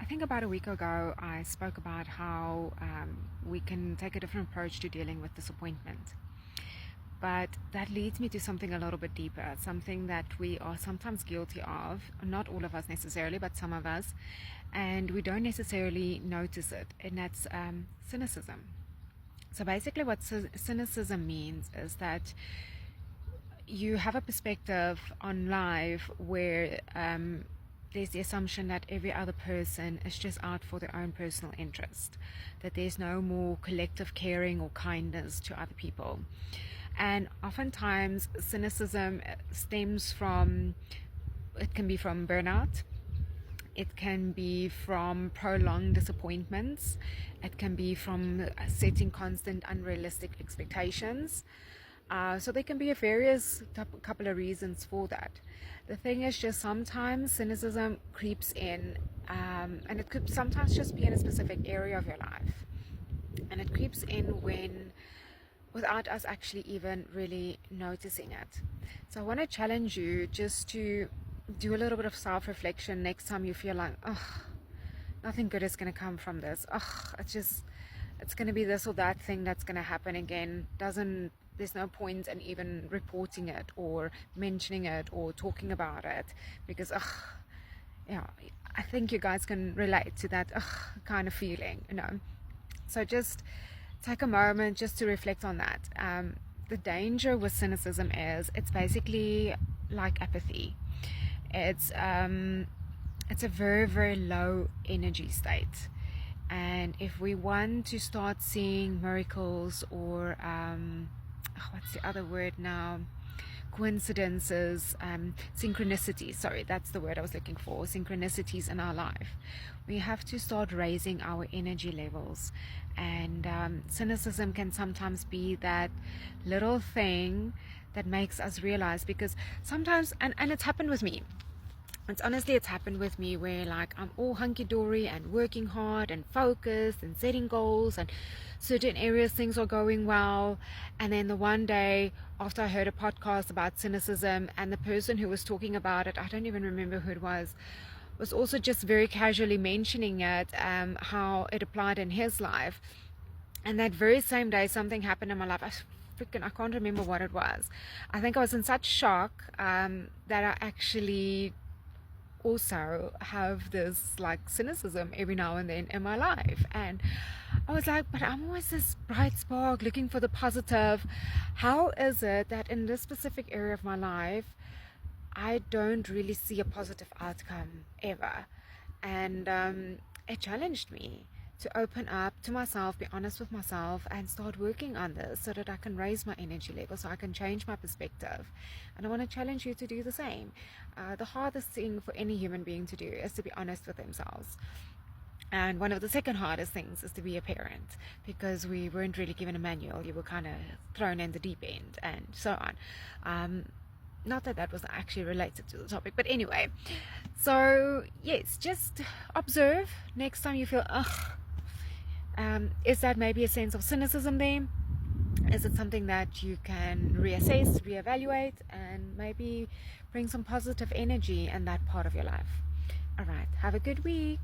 think about a week ago, I spoke about how we can take a different approach to dealing with disappointment. But that leads me to something a little bit deeper, something that we are sometimes guilty of, not all of us necessarily, but some of us, and we don't necessarily notice it, and that's cynicism. So basically what cynicism means is that you have a perspective on life where there's the assumption that every other person is just out for their own personal interest, that there's no more collective caring or kindness to other people. And oftentimes cynicism stems from, it can be from burnout, it can be from prolonged disappointments, it can be from setting constant unrealistic expectations. So there can be a various couple of reasons for that. The thing is just sometimes cynicism creeps in, and it could sometimes just be in a specific area of your life. And it creeps in without us actually even really noticing it. So I want to challenge you just to do a little bit of self-reflection next time you feel like, oh, nothing good is going to come from this. Oh, it's going to be this or that thing that's going to happen again. There's no point in even reporting it or mentioning it or talking about it, because I think you guys can relate to that kind of feeling, So just take a moment just to reflect on that. The danger with cynicism is it's basically like apathy. It's a very, very low energy state. And if we want to start seeing miracles or what's the other word now? Coincidences, synchronicities, sorry, that's the word I was looking for, synchronicities in our life. We have to start raising our energy levels. And cynicism can sometimes be that little thing that makes us realize, because sometimes, and it's happened with me. It's happened with me where like I'm all hunky-dory and working hard and focused and setting goals, and certain areas things are going well, and then the one day after I heard a podcast about cynicism, and the person who was talking about it, I don't even remember who it was also just very casually mentioning it, how it applied in his life. And that very same day something happened in my life. I can't remember what it was. I think I was in such shock that I actually also have this like cynicism every now and then in my life, and I was like, but I'm always this bright spark looking for the positive. How is it that in this specific area of my life I don't really see a positive outcome ever? And it challenged me to open up to myself, be honest with myself, and start working on this so that I can raise my energy level, so I can change my perspective. And I want to challenge you to do the same. The hardest thing for any human being to do is to be honest with themselves. And one of the second hardest things is to be a parent, because we weren't really given a manual. You were kind of thrown in the deep end and so on. Not that was actually related to the topic, but anyway. So yes, just observe next time you feel is that maybe a sense of cynicism there? Is it something that you can reassess, reevaluate, and maybe bring some positive energy in that part of your life? All right, have a good week.